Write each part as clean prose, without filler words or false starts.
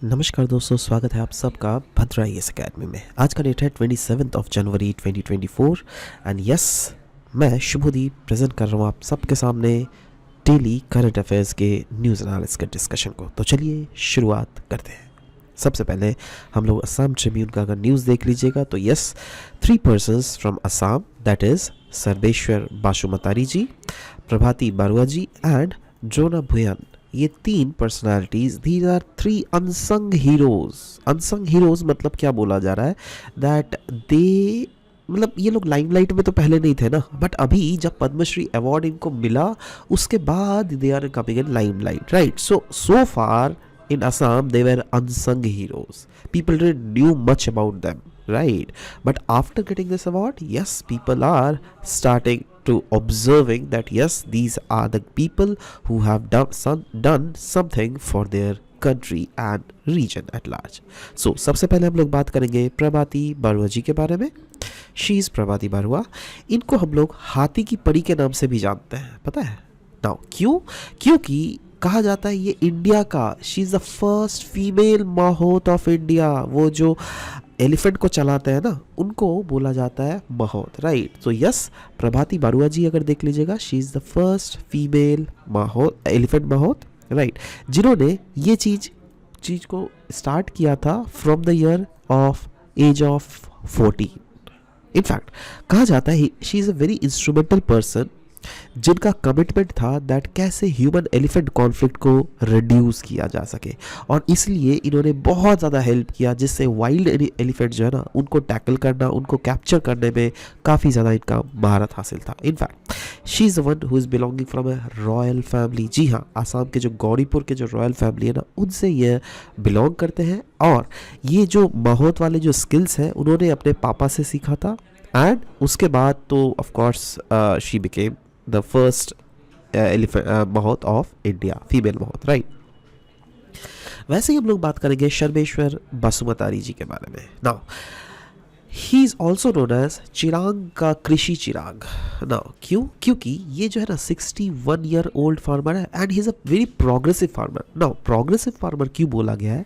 नमस्कार दोस्तों, स्वागत है आप सबका भद्रा IAS अकेडमी में। आज का डेट है 27 जनवरी 2024 एंड यस, मैं शुभदीप प्रेजेंट कर रहा हूँ आप सबके सामने डेली करंट अफेयर्स के न्यूज़ एनालिसिस के डिस्कशन को। तो चलिए शुरुआत करते हैं। सबसे पहले हम लोग असम ट्रिब्यून का अगर न्यूज़ देख लीजिएगा तो yes, 3 persons from Assam, that is Sarveshwar Basumatary ji, Prabhati Barua ji and Drona Bhuyan, ये 3 personalities, these are 3 unsung heroes. Unsung heroes मतलब क्या बोला जा रहा है, दैट दे मतलब ये लोग लाइमलाइट में तो पहले नहीं थे ना, बट अभी जब पद्मश्री अवार्ड इनको मिला उसके बाद they are coming in limelight, right. So far in Assam they were unsung heroes. People didn't knew much about them, right? But after getting this award, yes, people are starting to observing that yes, these are the people who have done something for their country and region at large. So सबसे पहले हम लोग बात करेंगे प्रभाती बारुआ जी के बारे में। She is प्रभाती बारुआ। इनको हम लोग हाथी की परी के नाम से भी जानते हैं, पता है नाउ क्यों? क्योंकि कहा जाता है ये इंडिया का, she is the first female mahout of India. वो जो एलिफेंट को चलाते हैं ना, उनको बोला जाता है माहौत, राइट। तो यस, प्रभाती बारुआ जी अगर देख लीजिएगा, she is the first female mahout, elephant mahout, right, जिन्होंने ये चीज़ को स्टार्ट किया था from the year of age of 14। In fact कहा जाता है she is a very instrumental person, जिनका कमिटमेंट था दैट कैसे ह्यूमन एलिफेंट कॉन्फ्लिक्ट को रिड्यूस किया जा सके, और इसलिए इन्होंने बहुत ज़्यादा हेल्प किया, जिससे वाइल्ड एलिफेंट जो है ना, उनको टैकल करना, उनको कैप्चर करने में काफ़ी ज़्यादा इनका महारत हासिल था। In fact she is the one who is belonging from a royal family. जी हाँ, आसाम के जो गौरीपुर के जो रॉयल फैमिली है ना, उनसे ये बिलोंग करते हैं, और ये जो माहौत वाले जो स्किल्स हैं उन्होंने अपने पापा से सीखा था, एंड उसके बाद तो of course she became the first mahout of India, female mahout, right. वैसे ही हम लोग बात करेंगे शर्मेश्वर बासुमतारी जी के बारे में। Now he is also known as Chirag का कृषि चिराग। नाउ क्यों? क्योंकि ये जो है ना 61 ईयर ओल्ड फार्मर है and he is a very progressive farmer. Now progressive farmer क्यों बोला गया है?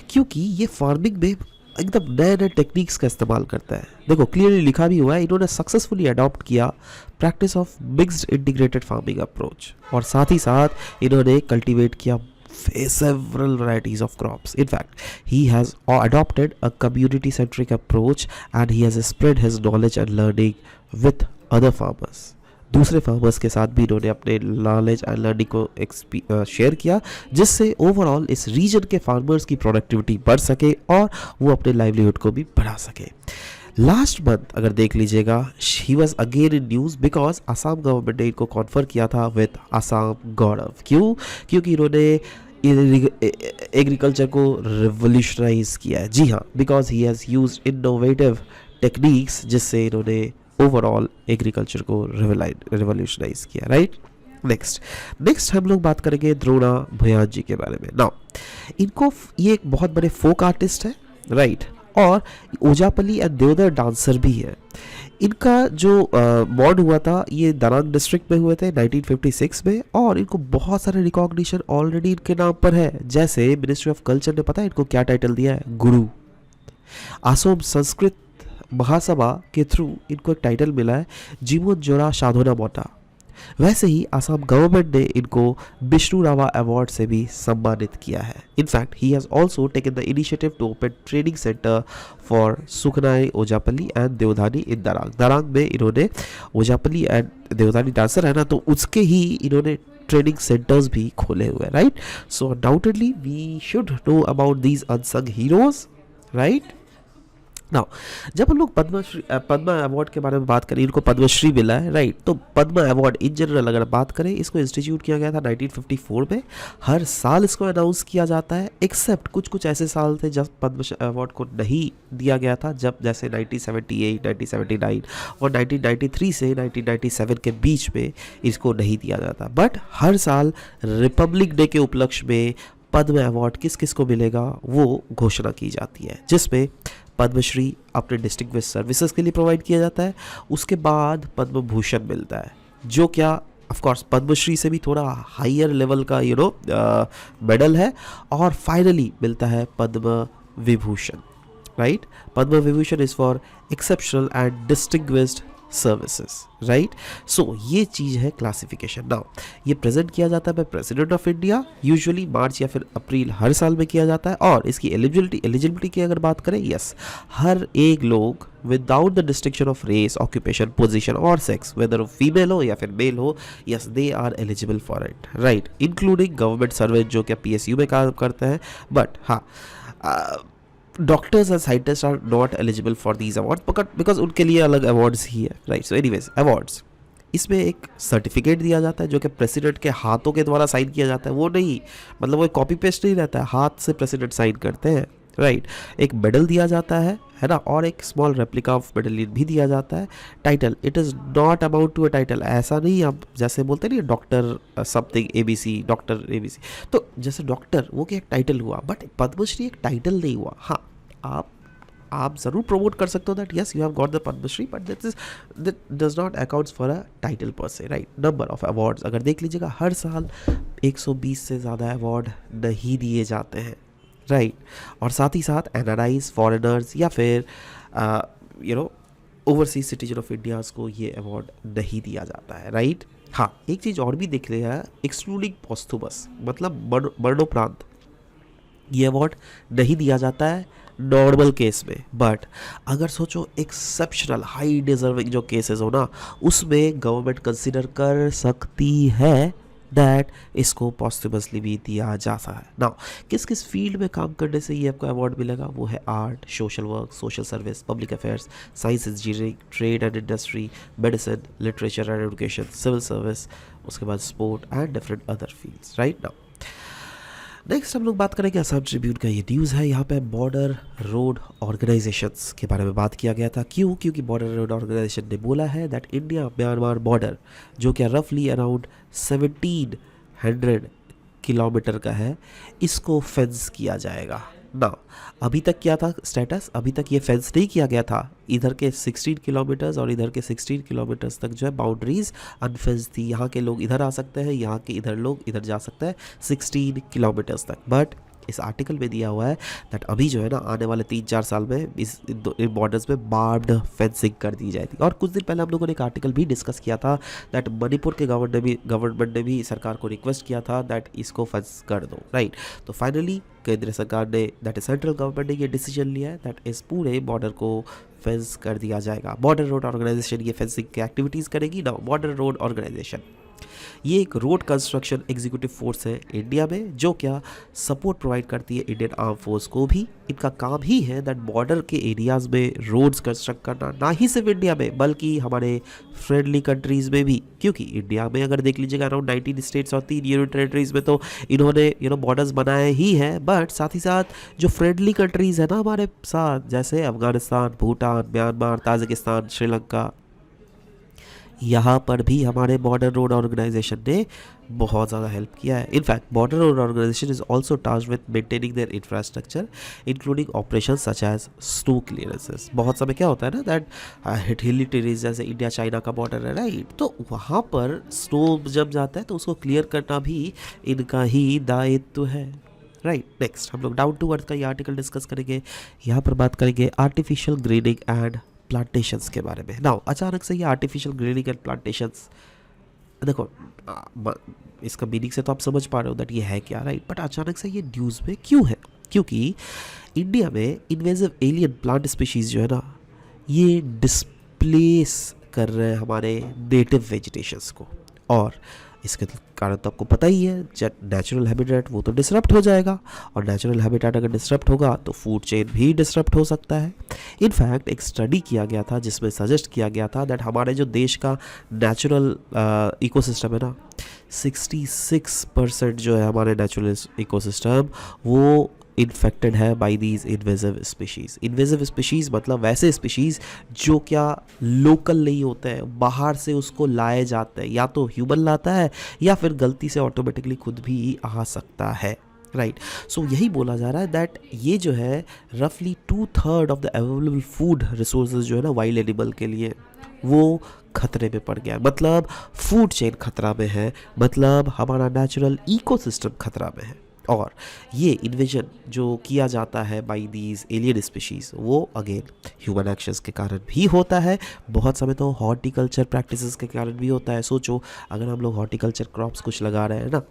क्योंकि ये फार्मिंग में एकदम नए नए टेक्निक्स का इस्तेमाल करता है। देखो क्लियरली लिखा भी हुआ है, इन्होंने सक्सेसफुली अडॉप्ट किया practice of mixed integrated farming approach, और साथ ही साथ इन्होंने कल्टीवेट किया several varieties of crops. In fact, he has adopted a community centric approach and he has spread his knowledge and learning with other farmers. दूसरे farmers के साथ भी इन्होंने अपने नॉलेज एंड लर्निंग को शेयर किया, जिससे ओवरऑल इस रीजन के फार्मर्स की प्रोडक्टिविटी बढ़ सके और वो अपने लाइवलीहुड को भी बढ़ा सके। लास्ट मंथ अगर देख लीजिएगा, he was again in news because Assam government ने इनको कॉन्फर किया था विद आसाम गौरव। क्यों? क्योंकि इन्होंने एग्रीकल्चर को रिवोल्यूशनाइज किया है। जी हाँ, because he has used innovative techniques, जिससे इन्होंने ओवरऑल एग्रीकल्चर को रिवोल्यूशनाइज किया, राइट। नेक्स्ट हम लोग बात करेंगे द्रोणा भुयान जी के बारे में। नाउ इनको ये एक बहुत बड़े फोक आर्टिस्ट है, राइट, और ओजापली एंड देवदार डांसर भी है। इनका जो बॉर्न हुआ था ये दरांग डिस्ट्रिक्ट में हुए थे 1956 में, और इनको बहुत सारे रिकॉग्निशन ऑलरेडी इनके नाम पर है। जैसे मिनिस्ट्री ऑफ कल्चर ने पता है इनको क्या टाइटल दिया है? गुरु। असम संस्कृत महासभा के थ्रू इनको एक टाइटल मिला है जीवन जोड़ा साधना मोटा। वैसे ही आसाम गवर्नमेंट ने इनको विष्णु रावा अवार्ड से भी सम्मानित किया है। In fact he has also taken the initiative to open training centre for Sukhnai Ojapali and Deodhani in Darrang. Darrang में इन्होंने ओजापली एंड देवधानी डांसर है ना, तो उसके ही इन्होंने ट्रेनिंग सेंटर्स भी खोले हुए हैं, right. So undoubtedly we should know about these unsung heroes, right. Now जब हम लोग पद्मा अवार्ड के बारे में बात करें, इनको पद्मश्री मिला है, राइट। तो पद्मा अवार्ड इन जनरल अगर बात करें, इसको इंस्टीट्यूट किया गया था 1954 में। हर साल इसको अनाउंस किया जाता है, एक्सेप्ट कुछ ऐसे साल थे जब पद्म अवार्ड को नहीं दिया गया था, जब जैसे 1978, 1979 और 1993 से 1997 के बीच में इसको नहीं दिया जाता। बट हर साल रिपब्लिक डे के उपलक्ष्य में पद्म अवार्ड किस किस को मिलेगा वो घोषणा की जाती है, जिसमें पद्मश्री अपने डिस्टिंग्विश्ड सर्विसेज के लिए प्रोवाइड किया जाता है। उसके बाद पद्म भूषण मिलता है, जो क्या ऑफ कोर्स पद्मश्री से भी थोड़ा हायर लेवल का मेडल है, और फाइनली मिलता है Padma Vibhushan, right. Padma Vibhushan is for exceptional and distinguished services, right. So ये चीज़ है क्लासिफिकेशन। नाउ ये प्रेजेंट किया जाता है by president of India, usually March या फिर अप्रैल हर साल में किया जाता है। और इसकी एलिजिबिलिटी की अगर बात करें, यस, हर एक लोग without the distinction of race, occupation, position और सेक्स, वेदर वो फीमेल हो या फिर मेल हो, yes they are eligible for it, right, including government servant जो कि PSU में काम करते हैं। बट हाँ, doctors and scientist are not eligible for these award because उनके लिए अलग अवार्ड्स ही है, राइट। सो एनीवेज अवार्ड्स, इसमें एक सर्टिफिकेट दिया जाता है जो कि प्रेसिडेंट के हाथों के द्वारा साइन किया जाता है। वो नहीं, मतलब वो कॉपी पेस्ट नहीं रहता है, हाथ से प्रेसिडेंट साइन करते हैं, राइट। एक मेडल दिया जाता है ना, और एक स्मॉल रेप्लिका ऑफ मेडल भी दिया जाता है। Title, it is not about to a title, ऐसा नहीं आप जैसे बोलते नहीं doctor something ABC, doctor ABC, तो जैसे डॉक्टर वो कि एक टाइटल हुआ, बट पद्मश्री एक टाइटल नहीं हुआ। हाँ, आप ज़रूर प्रमोट कर सकते हो that yes you have got the Padmashri, but that does not accounts for a title per se, right. Number of awards अगर देख लीजिएगा, हर साल 120 से ज़्यादा अवार्ड नहीं दिए जाते हैं, राइट। और साथ ही साथ NRIs, फॉरेनर्स या फिर ओवरसीज सिटीजन ऑफ इंडियाज़ को ये अवार्ड नहीं दिया जाता है, राइट। हाँ, एक चीज़ और भी देख लिया, एक्सक्लूडिंग पोस्थुमस, मतलब मरणोपरांत ये अवार्ड नहीं दिया जाता है नॉर्मल केस में। बट अगर सोचो एक्सेप्शनल हाई डिजर्विंग जो केसेस हो ना, उसमें गवर्नमेंट कंसिडर कर सकती है दैट इसको पॉस्टुमसली भी दिया जाता है। नाउ किस किस फील्ड में काम करने से ये आपको अवार्ड मिलेगा, वो है art, social work, social service, public affairs, science, engineering, trade and industry, medicine, literature and education, civil service, उसके बाद sport and different other fields, right. Now next हम लोग बात करेंगे असम ट्रिब्यून का ये न्यूज़ है। यहाँ पे बॉर्डर रोड ऑर्गेनाइजेशंस के बारे में बात किया गया था। क्योंकि बॉर्डर रोड ऑर्गेनाइजेशन ने बोला है दैट इंडिया म्यांमार बॉर्डर जो कि रफली अराउंड 1700 किलोमीटर का है, इसको फेंस किया जाएगा ना। अभी तक क्या था स्टेटस, अभी तक ये फेंस नहीं किया गया था। इधर के 16 किलोमीटर्स और इधर के 16 किलोमीटर्स तक जो है बाउंड्रीज अनफेंस थी। यहाँ के लोग इधर आ सकते हैं, यहाँ के इधर लोग इधर जा सकते हैं 16 किलोमीटर्स तक। बट इस आर्टिकल में दिया हुआ है दैट अभी जो है ना आने वाले 3-4 साल में इन बॉर्डर्स में बार्ब्ड फेंसिंग कर दी जाएगी। और कुछ दिन पहले हम लोगों ने एक आर्टिकल भी डिस्कस किया था दैट मणिपुर के गवर्नमेंट ने भी सरकार को रिक्वेस्ट किया था दैट इसको फेंस कर दो, राइट। तो फाइनली केंद्र सरकार ने दैट सेंट्रल गवर्नमेंट ने ये डिसीजन लिया है दैट इस पूरे बॉर्डर को फेंस कर दिया जाएगा। बॉर्डर रोड ऑर्गेनाइजेशन ये फेंसिंग की एक्टिविटीज़ करेगी ना। बॉर्डर रोड ऑर्गेनाइजेशन ये एक रोड कंस्ट्रक्शन एग्जीक्यूटिव फोर्स है इंडिया में, जो क्या सपोर्ट प्रोवाइड करती है इंडियन आर्म फोर्स को भी। इनका काम ही है दैट बॉर्डर के एरियाज़ में रोड्स कंस्ट्रक्ट करना, ना ही सिर्फ इंडिया में बल्कि हमारे फ्रेंडली कंट्रीज़ में भी। क्योंकि इंडिया में अगर देख लीजिएगा अराउंड 19 स्टेट्स और 3 यूनियन टेरिटरीज़ में तो इन्होंने बॉर्डर्स बनाए ही हैं। बट साथ ही साथ जो फ्रेंडली कंट्रीज़ है ना हमारे साथ, जैसे अफगानिस्तान, भूटान, म्यांमार, ताजिकिस्तान, श्रीलंका, यहाँ पर भी हमारे बॉर्डर रोड ऑर्गेनाइजेशन ने बहुत ज़्यादा हेल्प किया है। In fact border road organisation is also tasked with maintaining their infrastructure including operation such as snow clearances. बहुत समय क्या होता है ना दैट हिली टेरिस जैसे इंडिया चाइना का बॉर्डर है, राइट, तो वहाँ पर स्नो जब जाता है तो उसको क्लियर करना भी इनका ही दायित्व है, राइट। नेक्स्ट हम लोग डाउन टू अर्थ का ये आर्टिकल डिस्कस करेंगे। यहाँ पर बात करेंगे आर्टिफिशियल ग्रीनिंग एंड प्लांटेशंस के बारे में। नाउ अचानक से ये आर्टिफिशियल ग्रीनिंग एंड प्लांटेशंस, देखो इसका मीनिंग से तो आप समझ पा रहे हो दैट ये है क्या, राइट। बट अचानक से ये न्यूज़ में क्यों है? क्योंकि इंडिया में इन्वेजिव एलियन प्लांट स्पीशीज़ जो है ना ये डिस्प्लेस कर रहे हैं हमारे नेटिव वेजिटेशंस को। और इसके कारण तो आपको पता ही है नेचुरल हैबिटेट वो तो डिसरप्ट हो जाएगा, और नेचुरल हैबिटेट अगर डिसरप्ट होगा तो फूड चेन भी डिसरप्ट हो सकता है। इनफैक्ट एक स्टडी किया गया था जिसमें सजेस्ट किया गया था दैट हमारे जो देश का नेचुरल इकोसिस्टम है ना 66% जो है हमारे नेचुरल इकोसिस्टम वो इन्फेक्टेड है by these invasive species. Invasive species मतलब वैसे स्पीशीज़ जो क्या लोकल नहीं होते हैं, बाहर से उसको लाए जाते हैं, या तो ह्यूमन लाता है या फिर गलती से ऑटोमेटिकली खुद भी आ सकता है, राइट। सो यही बोला जा रहा है दैट ये जो है रफली 2/3 of the available food resources जो है ना वाइल्ड एनिमल के लिए वो खतरे में पड़ गया है, मतलब फूड चेन खतरा में है, मतलब हमारा नेचुरल इकोसिस्टम खतरा में है। और ये इन्वेजन जो किया जाता है बाय दीज एलियन स्पीशीज़ वो अगेन ह्यूमन एक्शंस के कारण भी होता है, बहुत समय तो हॉर्टिकल्चर प्रैक्टिसेस के कारण भी होता है। सोचो अगर हम लोग हॉर्टिकल्चर क्रॉप्स कुछ लगा रहे हैं ना,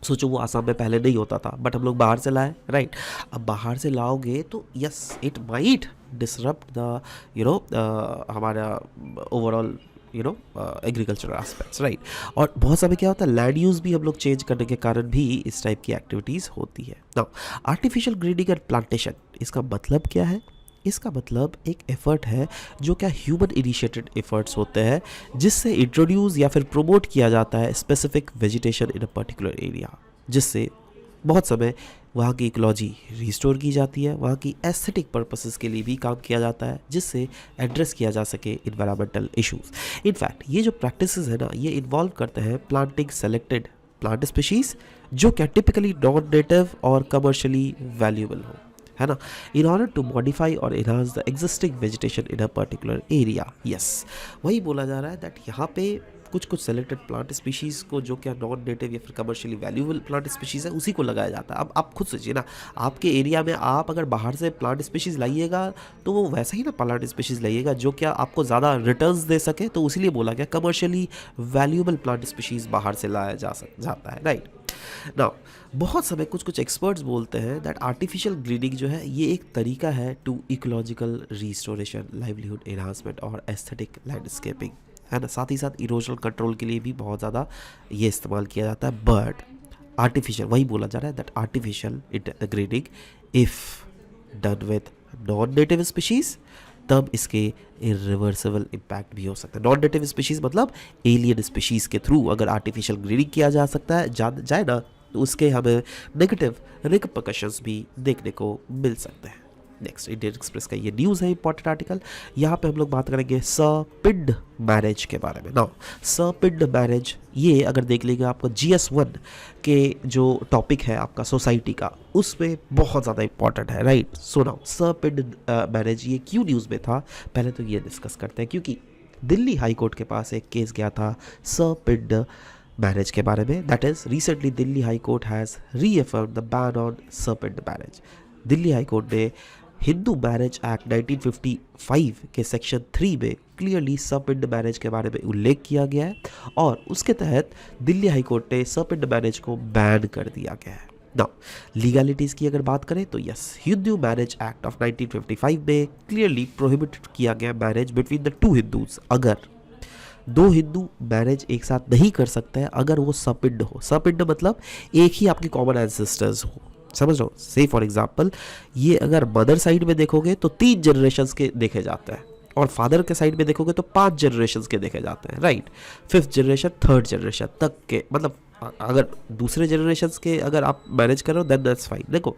सोचो वो आसाम में पहले नहीं होता था बट हम लोग बाहर से लाए, राइट। अब बाहर से लाओगे तो yes it might disrupt the हमारा ओवरऑल एग्रीकल्चरल एस्पेक्ट्स, राइट। और बहुत समय क्या होता है लैंड यूज़ भी हम लोग चेंज करने के कारण भी इस टाइप की एक्टिविटीज़ होती है। Now artificial grading and plantation, इसका मतलब क्या है? इसका मतलब एक एफर्ट है जो क्या ह्यूमन इनिशिएटेड एफर्ट्स होते हैं जिससे इंट्रोड्यूस या फिर प्रमोट किया जाता है specific vegetation in a particular area, जिससे बहुत समय वहाँ की इकोलॉजी रिस्टोर की जाती है, वहाँ की एस्थेटिक पर्पसेस के लिए भी काम किया जाता है जिससे एड्रेस किया जा सके इन्वायरमेंटल इश्यूज। इनफैक्ट ये जो प्रैक्टिसेस है ना ये इन्वॉल्व करते हैं प्लांटिंग सेलेक्टेड प्लांट स्पीशीज जो क्या टिपिकली नॉन नेटिव और कमर्शियली वैल्यूएबल हो, है ना, इन ऑर्डर टू मॉडिफाई और enhance the existing vegetation in a particular area. Yes, वही बोला जा रहा है दैट यहाँ पे कुछ कुछ सेलेक्टेड प्लांट स्पीशीज़ को जो क्या नॉन नेटिव या फिर कमर्शियली वैल्यूएबल प्लांट स्पीशीज़ है उसी को लगाया जाता है। अब आप खुद सोचिए ना, आपके एरिया में आप अगर बाहर से प्लांट स्पीशीज़ लाइएगा तो वो वैसा ही ना प्लांट स्पीशीज़ लाइएगा जो क्या आपको ज़्यादा रिटर्न्स दे सके, तो इसीलिए बोला गया कमर्शियली वैल्यूएबल प्लांट स्पीशीज़ बाहर से लाया जाता है, राइट। नाउ बहुत समय कुछ कुछ एक्सपर्ट्स बोलते हैं दैट आर्टिफिशियल ग्रीडिंग जो है ये एक तरीका है to ecological restoration, livelihood enhancement और एस्थेटिक लैंडस्केपिंग, है ना। साथ ही साथ इरोजनल कंट्रोल के लिए भी बहुत ज़्यादा ये इस्तेमाल किया जाता है। बट आर्टिफिशियल, वही बोला जा रहा है that artificial grading if done with non native species तब इसके इरिवर्सिबल इम्पैक्ट भी हो सकता है। नॉन नेटिव स्पीशीज़ मतलब एलियन स्पीशीज़ के थ्रू अगर आर्टिफिशियल ग्रीडिंग किया जा सकता है जाए ना तो उसके हमें नेगेटिव रिपरकशंस भी देखने को मिल सकते हैं। नेक्स्ट इंडियन एक्सप्रेस का ये न्यूज़ है इंपॉर्टेंट आर्टिकल, यहाँ पे हम लोग बात करेंगे सपिंड मैरिज के बारे में। नाउ सपिंड मैरिज ये अगर देख लीजिएगा आपको GS1 के जो टॉपिक है आपका सोसाइटी का उसमें बहुत ज़्यादा इंपॉर्टेंट है, राइट। सो नाउ सपिंड मैरिज ये क्यों न्यूज़ में था पहले तो ये डिस्कस करते हैं, क्योंकि दिल्ली हाई कोर्ट के पास एक केस गया था सपिंड मैरिज के बारे में। That is recently Delhi high court has reaffirmed the ban on sapinda marriage. Delhi high court ने हिंदू मैरिज एक्ट 1955 के सेक्शन 3 में क्लियरली सपिंड मैरिज के बारे में उल्लेख किया गया है और उसके तहत दिल्ली हाई कोर्ट ने सपिंड मैरिज को बैन कर दिया गया है। नाउ लीगलिटीज़ की अगर बात करें तो yes, Hindu marriage act of 1955 में क्लियरली प्रोहिबिटेड किया गया marriage between the two Hindus. अगर दो हिंदू मैरिज एक साथ नहीं कर सकते हैं अगर वो सपिंड हो। सपिंड मतलब एक ही आपके कॉमन एंसेस्टर्स हो, समझ लो। से फॉर एग्जाम्पल ये अगर मदर साइड में देखोगे तो 3 जनरेशन्स के देखे जाते हैं और फादर के साइड में देखोगे तो 5 जनरेशन्स के देखे जाते हैं, right. 5th generation 3rd generation तक के, मतलब अगर दूसरे जनरेशन्स के अगर आप मैरिज कर रहे हो देन दैट्स फाइन। देखो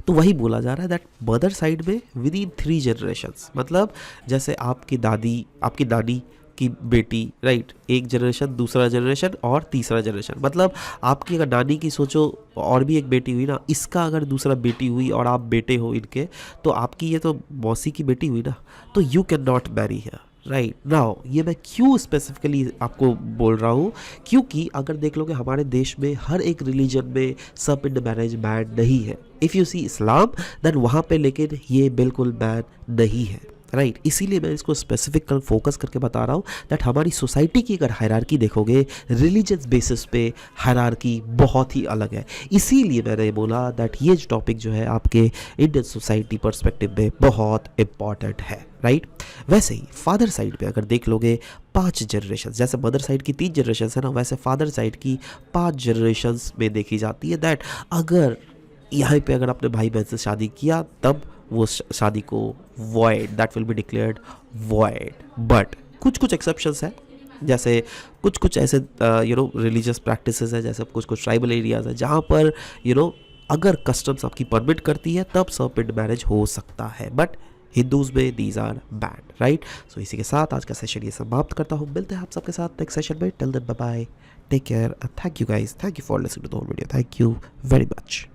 तो वही बोला जा रहा है दैट मदर साइड में विद इन 3 जनरेशन्स, मतलब जैसे आपकी दादी आपकी नानी की बेटी, राइट, एक जनरेशन दूसरा जनरेशन और तीसरा जनरेशन, मतलब आपकी अगर नानी की सोचो और भी एक बेटी हुई ना, इसका अगर दूसरा बेटी हुई और आप बेटे हो इनके तो आपकी ये तो मौसी की बेटी हुई ना, तो you can not marry here, right. Now ये मैं क्यों स्पेसिफिकली आपको बोल रहा हूँ, क्योंकि अगर देख लोगे हमारे देश में हर एक रिलीजन में सपिंड मैरिज बैन नहीं है। If you see Islam then वहाँ पे लेकिन ये बिल्कुल बैन नहीं है, राइट। इसीलिए मैं इसको स्पेसिफिक फोकस करके बता रहा हूँ दैट हमारी सोसाइटी की अगर हायरार्की देखोगे रिलीजियस बेसिस पे हायरार्की बहुत ही अलग है। इसीलिए मैंने बोला दैट ये टॉपिक जो है आपके इंडियन सोसाइटी पर्सपेक्टिव में बहुत इंपॉर्टेंट है, राइट। वैसे ही फादर साइड पे अगर देख लोगे 5 जनरेशन, जैसे मदर साइड की 3 जनरेशन है ना, वैसे फादर साइड की 5 जनरेशन में देखी जाती है दैट अगर यहाँ पे अगर अपने भाई बहन से शादी किया तब वो शादी को void, that will be declared void. But कुछ कुछ एक्सेप्शंस है, जैसे कुछ कुछ ऐसे रिलीजियस प्रैक्टिसेस है, जैसे कुछ कुछ ट्राइबल एरियाज है जहाँ पर अगर कस्टम्स आपकी परमिट करती है तब सपिंड मैरिज हो सकता है, बट हिंदूज में दीज आर बैड, राइट। सो इसी के साथ आज का सेशन ये समाप्त करता हूँ। मिलते हैं आप सबके साथ नेक्स्ट सेशन में। Till then bye bye, take care, thank you guys, thank you for listening to the whole video, thank you very much.